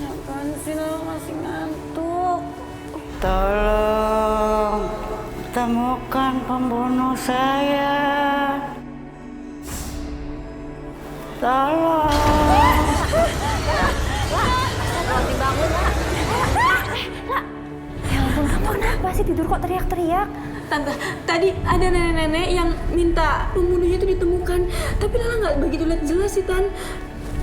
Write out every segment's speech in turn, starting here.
Apaan sih, Lala masih ngantuk? Tolong temukan pembunuh saya. Tolong. Dibangun, Lah. Ya ampun, kamu kenapa sih tidur kok teriak-teriak? Tante, tadi ada nenek-nenek yang minta pembunuhnya itu ditemukan. Tapi Lala nggak begitu lihat jelas sih, Tan.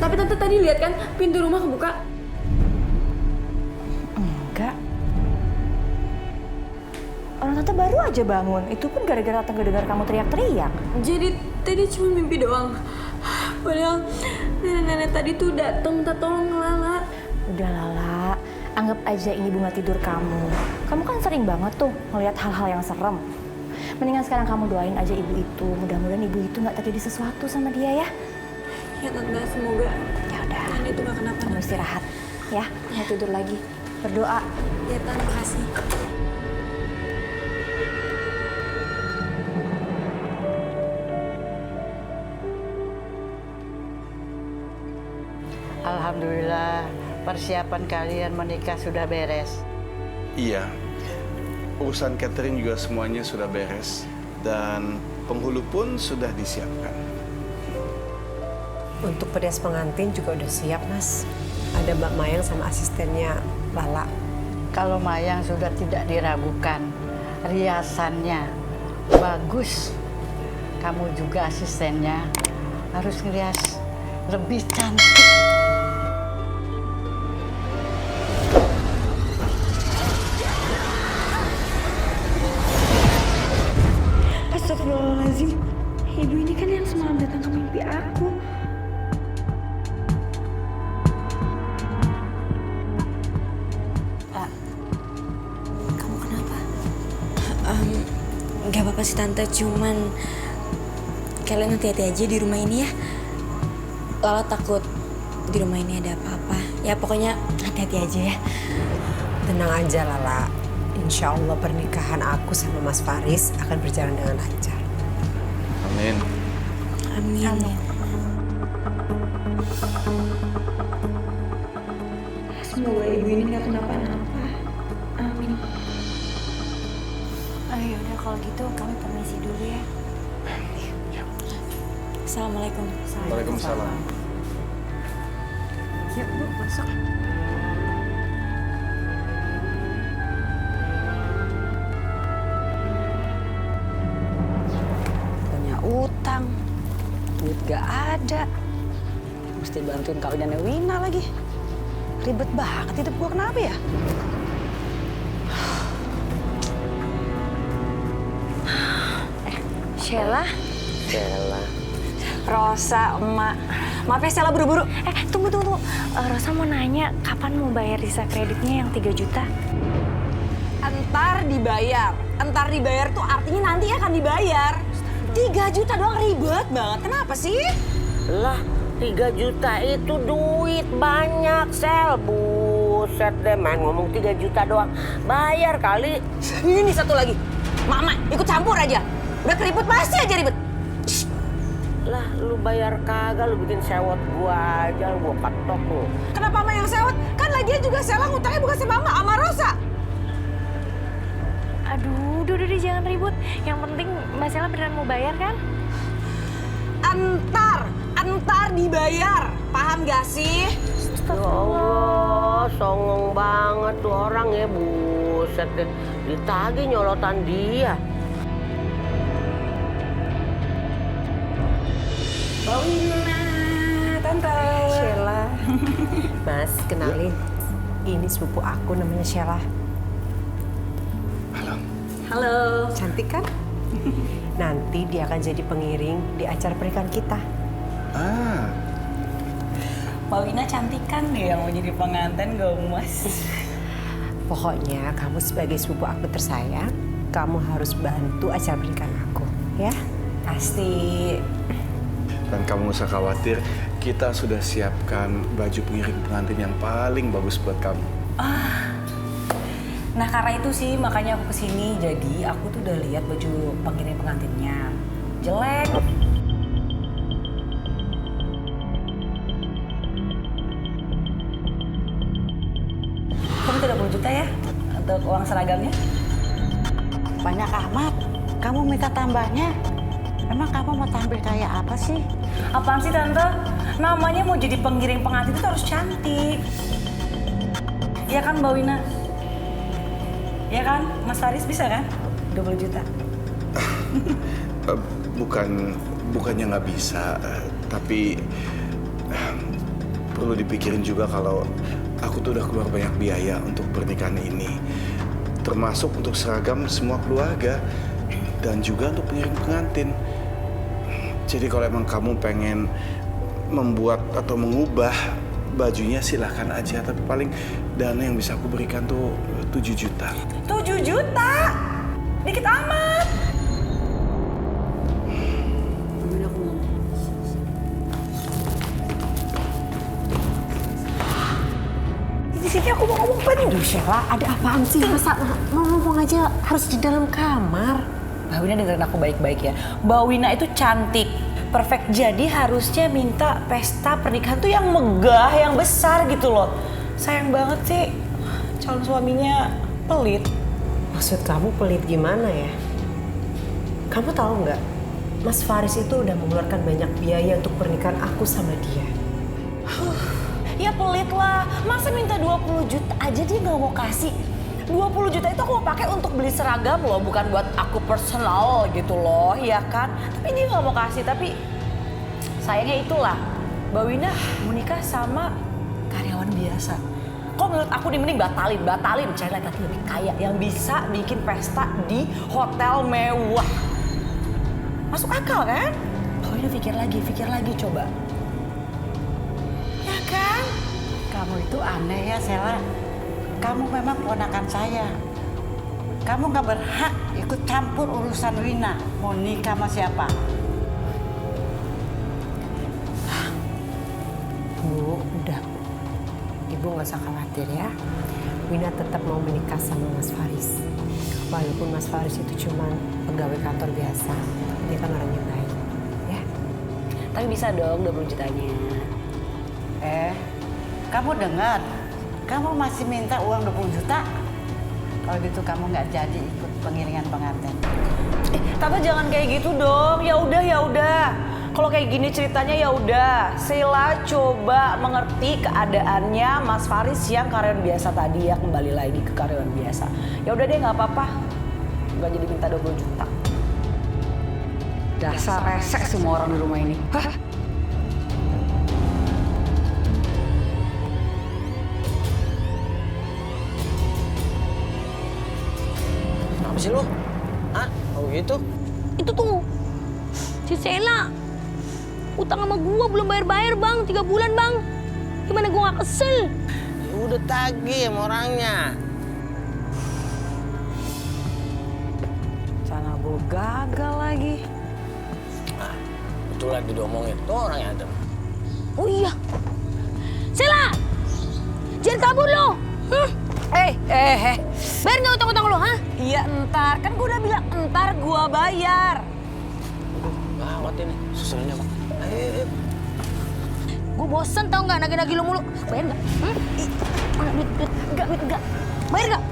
Tapi Tante tadi lihat kan pintu rumah kebuka? Enggak. Orang tante baru aja bangun. Itu pun gara-gara tante dengar kamu teriak-teriak. Jadi tadi cuma mimpi doang. Padahal nenek-nenek tadi tuh datang minta tolong Lala. Udah Lala, anggap aja ini bunga tidur kamu. Kamu kan sering banget tuh ngelihat hal-hal yang serem. Mendingan sekarang kamu doain aja ibu itu. Mudah-mudahan ibu itu nggak terjadi sesuatu sama dia ya. Ya Tante, semoga Ya udah. nenek itu nggak kenapa-napa. Kamu istirahat ya. Mau tidur lagi. Berdoa. Ya Tante, makasih. Alhamdulillah, persiapan kalian menikah sudah beres. Iya, urusan catering juga semuanya sudah beres dan penghulu pun sudah disiapkan. Untuk perias pengantin juga udah siap, Mas. Ada Mbak Mayang sama asistennya Lala. Kalau Mayang sudah tidak diragukan, riasannya bagus. Kamu juga asistennya harus ngerias lebih cantik. Astagfirullahaladzim. Ibu ini kan yang semalam datang ke mimpi aku. Kamu kenapa? Gak apa-apa sih Tante, cuman kalian hati-hati aja di rumah ini ya. Lala takut di rumah ini ada apa-apa. Ya pokoknya hati-hati aja ya. Tenang aja, Lala. Insya Allah pernikahan aku sama Mas Faris akan berjalan dengan lancar. Amin. Amin. Semoga ibu ini nggak kenapa-napa. Amin. Ayo udah kalau gitu kami permisi dulu ya. Assalamualaikum. Waalaikumsalam. Yuk Bu, masuk. Punya utang, duit gak ada. Mesti bantuin kawinannya Wina lagi. Ribet banget hidup gua, kenapa ya? Sheila, Bella. Rosa, Emak. Maaf ya Sheila buru-buru. Tunggu. Rosa mau nanya kapan mau bayar sisa kreditnya yang 3 juta? Entar dibayar tuh artinya nanti akan dibayar. 3 juta doang ribet banget, kenapa sih? Lah, 3 juta itu duit banyak, Sel. Buset deh, main ngomong 3 juta doang. Bayar kali. Ini satu lagi, Mama ikut campur aja. Udah keribut pasti aja ribet. Lah, lu bayar kagak, lu bikin sewot gua aja, gua patok lu. Kenapa Mama yang sewot? Kan lagian juga Sela ngutangnya bukan sama Mama, sama Rosa. Aduh, udah deh jangan ribut. Yang penting Mbak Sheila beneran mau bayar kan? Entar dibayar. Paham gak sih? Ya Allah, songong banget tuh orang ya, buset deh. Ditagih nyolotan dia. Tante. Sheila. Mas, kenalin. Ini sepupu aku namanya Sheila. Halo. Halo. Cantik kan? Nanti dia akan jadi pengiring di acara pernikahan kita. Ah, Mbak Wina cantik kan dia yang mau jadi pengantin gemes. Pokoknya kamu sebagai sepupu aku tersayang, kamu harus bantu acara pernikahan aku, ya? Pasti. dan kamu gak usah khawatir, kita sudah siapkan baju pengiring pengantin yang paling bagus buat kamu. Nah karena itu sih makanya aku kesini. Jadi aku tuh udah lihat baju pengiring pengantinnya. Jelek. Kamu 30 juta ya untuk uang seragamnya? Banyak amat. Kamu minta tambahnya. Emang kamu mau tampil kayak apa sih? Apaan sih Tante? Namanya mau jadi pengiring pengantin itu harus cantik. Iya kan Mbak Wina? Iya kan? Mas Faris bisa kan? 20 juta. Bukannya nggak bisa, tapi perlu dipikirin juga kalau aku tuh udah keluar banyak biaya untuk pernikahan ini, termasuk untuk seragam semua keluarga dan juga untuk pengiring pengantin. Jadi kalau emang kamu pengen membuat atau mengubah bajunya silahkan aja, tapi paling dana yang bisa aku berikan tuh 7 juta. 7 juta? Dikit amat. Di sini aku mau ngomong apa nih? Aduh Sheila, ada apaan sih? Masa ngomong aja harus di dalam kamar? Mbak Wina dengerin aku baik-baik ya. Mbak Wina itu cantik, perfect. Jadi harusnya minta pesta pernikahan tuh yang megah, yang besar gitu loh. Sayang banget sih calon suaminya pelit. Maksud kamu pelit gimana ya? Kamu tahu nggak? Mas Faris itu udah mengeluarkan banyak biaya untuk pernikahan aku sama dia. Ya pelit lah, masa minta 20 juta aja dia nggak mau kasih. 20 juta itu aku mau pakai untuk beli seragam loh, bukan buat aku personal gitu loh, ya kan? Tapi dia nggak mau kasih, tapi sayangnya itulah, Mbak Wina mau nikah sama karyawan biasa. Kok menurut aku nih mending batalin, cari laki-laki lebih kaya yang bisa bikin pesta di hotel mewah. Masuk akal kan? Mbak Wina pikir lagi coba. Ya kan? Kamu itu aneh ya, Sheila. Kamu memang ponakan saya. Kamu gak berhak ikut campur urusan Wina. Mau nikah sama siapa? Bu, udah. Ibu nggak usah khawatir ya. Wina tetap mau menikah sama Mas Faris. Walaupun Mas Faris itu cuma pegawai kantor biasa. Dia kan orang yang baik. Ya. Tapi bisa dong 20 jutanya. Kamu dengar? Kamu masih minta uang 20 juta? Kalau gitu kamu nggak jadi ikut pengiringan pengantin. Tante jangan kayak gitu dong. Ya udah. Kalau kayak gini ceritanya ya udah. Sheila coba mengerti keadaannya Mas Faris yang karyawan biasa tadi ya, kembali lagi ke karyawan biasa. Ya udah deh, nggak apa-apa. Nggak jadi minta 20 juta. Dasar resek semua orang di rumah ini. Hah? Apa sih lu? Hah? Oh gitu? Itu tuh, si Sheila utang sama gua belum bayar-bayar bang, 3 bulan bang. Gimana gua gak kesel? Ya udah tagih sama orangnya. Sana gue gagal lagi. Nah, betul lagi diomongin. Tuh orangnya ada. Oh iya, Sheila, jangan kabur lo. Bayar nggak utang-utang lo, hah? Iya entar, kan gue udah bilang entar gue bayar. Gawat ini, susulnya Bang. Ayo. Gue bosen tau nggak nagih-nagih lo mulu. Bayar nggak? Mana duit? Nggak. Bayar nggak?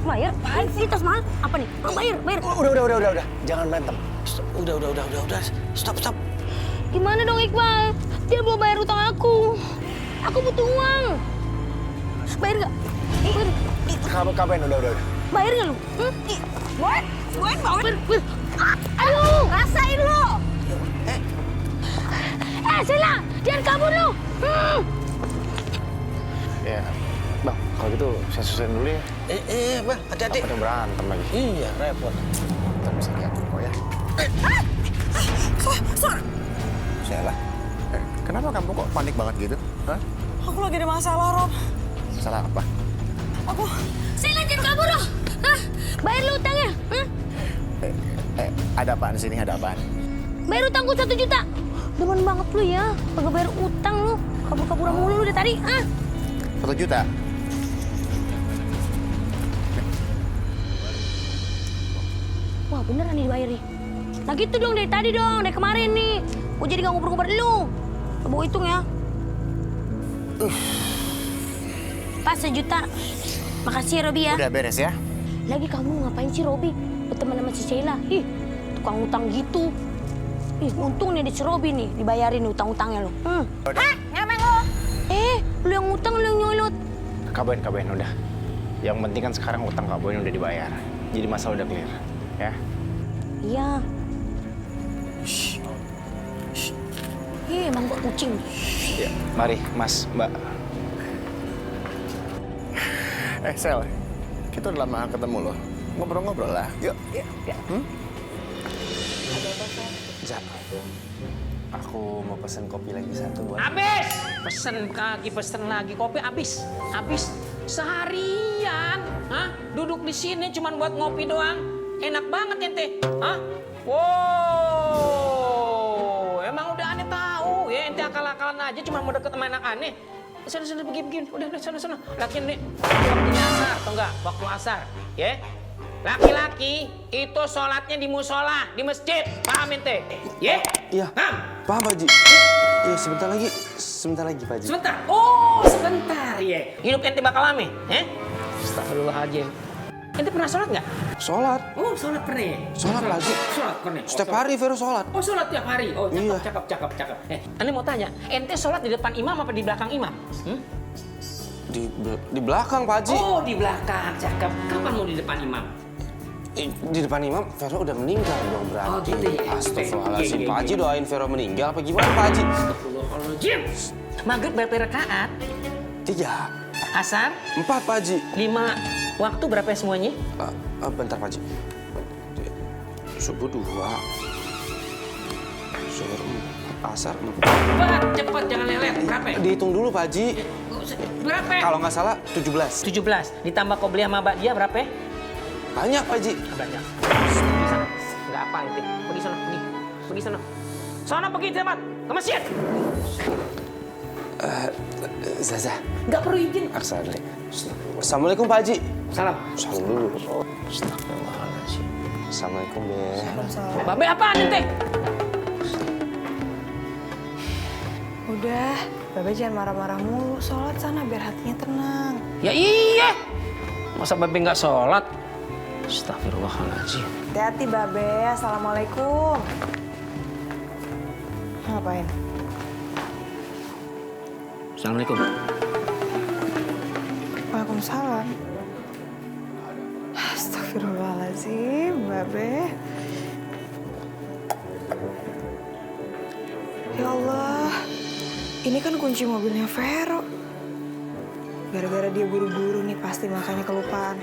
Bayar? Apaan sih tas mahal? Apa nih? Bayar. Udah. Jangan berantem. Udah. Stop. Gimana dong Iqbal? Dia belum bayar utang aku. Aku butuh uang. Bayar nggak? Kabain udah. Bayar nggak lu? Bayar. Aduh, rasain lo. Sheila, jangan kabur lu. Ya, Bang, kalau gitu saya susulin dulu ya. Bang, hati-hati. Takutnya berantem lagi. Iya, repot. Ntar bisa diatur kok ya. Sheila, kenapa kamu kok panik banget gitu? Hah? Aku lagi ada masalah, Rob. Masalah apa? Aku... Sheila, jangan kabur loh. Hah? Bayar lu utangnya. Hah? Ada apaan sini? Ada apaan? Bayar utangku 1 juta. Demen banget lu ya. Kagak bayar utang lu. Kabur-kaburan mulu lu dari tadi. Hah? 1 juta? Wah, beneran nih dibayar nih. Nah gitu dong dari tadi dong, dari kemarin nih. Gue jadi gak ngobrol-ngobrol lu. Coba hitung ya. Pas 1 juta. Makasih ya, Robi ya. Udah beres ya? Lagi kamu ngapain sih, Robi? Berteman sama si Sheila. Ih, tukang utang gitu. Ih, untung nih di si Robi nih, dibayarin utang-utangnya lu. Hah? Ngapain lu? Lu yang utang, lu yang nyolot. Kabain udah. Yang penting kan sekarang utang Kak Boyin udah dibayar. Jadi masalah udah clear, ya? Iya. Emang gua kucing. Ya, mari Mas, Mbak. Sel, kita udah lama ketemu loh. Ngobrol-ngobrol lah, yuk. Zak, aku mau pesen kopi lagi 1 buat... Abis! Pesen lagi. Kopi abis. Seharian. Hah? Duduk di sini cuma buat ngopi doang. Enak banget ente. Hah? Wow. Emang udah aneh tahu ya. Ente akal-akalan aja cuma mau deket sama anak aneh. Sana begini. Udah sana. Lakian nih. Waktunya asar atau enggak? Waktu asar. Ya? Laki-laki itu sholatnya di musola, di masjid. Paham ente? Ya? Iya. Paham, Pak Haji. Iya, sebentar lagi, Pak Haji. Sebentar. Oh, sebentar ya. Hidup ente bakal lama, Astagfirullahaladzim. Ente pernah sholat nggak? Sholat. Oh, sholat pernah ya? Sholat, Pak Haji. Setiap Setiap hari Vero sholat. Oh, sholat tiap hari. Oh, Iya. cakep. Ane mau tanya, ente sholat di depan imam apa di belakang imam? Di belakang, Pak Haji. Oh, di belakang. Cakep. Kapan mau di depan imam? Di depan imam, Vero udah meninggal dong berarti. Oh, gitu ya? Astagfirullahaladzim. Iya. Pak Haji doain Vero meninggal apa gimana, Pak Haji? Astagfirullahaladzim. Maghrib berapa rakaat? 3. Asar? 4, Pak Haji. 5. Waktu berapa semuanya? Bentar, Pak Haji. Subuh 2. Zuhur 4. Asar 4. Cepat, jangan lelet. Berapa? Dihitung dulu, Pak Haji. Berapa? Kalau nggak salah 17. 17. Ditambah qobliyah sama ba'diyah berapa? Banyak, Pak Haji. Banyak. Pergi sana. Nggak apa ente. Pergi sana. Pergi sana. Pergi cepat. Ke masjid. Zaza. Nggak perlu izin. Aksari. Assalamualaikum, Pak Haji. Salam. Salam dulu. Astagfirullahaladzim. Assalamualaikum, Be. Babe apaan ente? Udah, Babe jangan marah-marah mulu. Sholat sana biar hatinya tenang. Ya iya. Masa Babe nggak sholat? Astagfirullahaladzim. Hati-hati, Babe. Assalamualaikum. Ngapain? Assalamualaikum. Waalaikumsalam. Astagfirullahaladzim, Babe. Ya Allah, ini kan kunci mobilnya Vero. Gara-gara dia buru-buru nih pasti makanya kelupaan.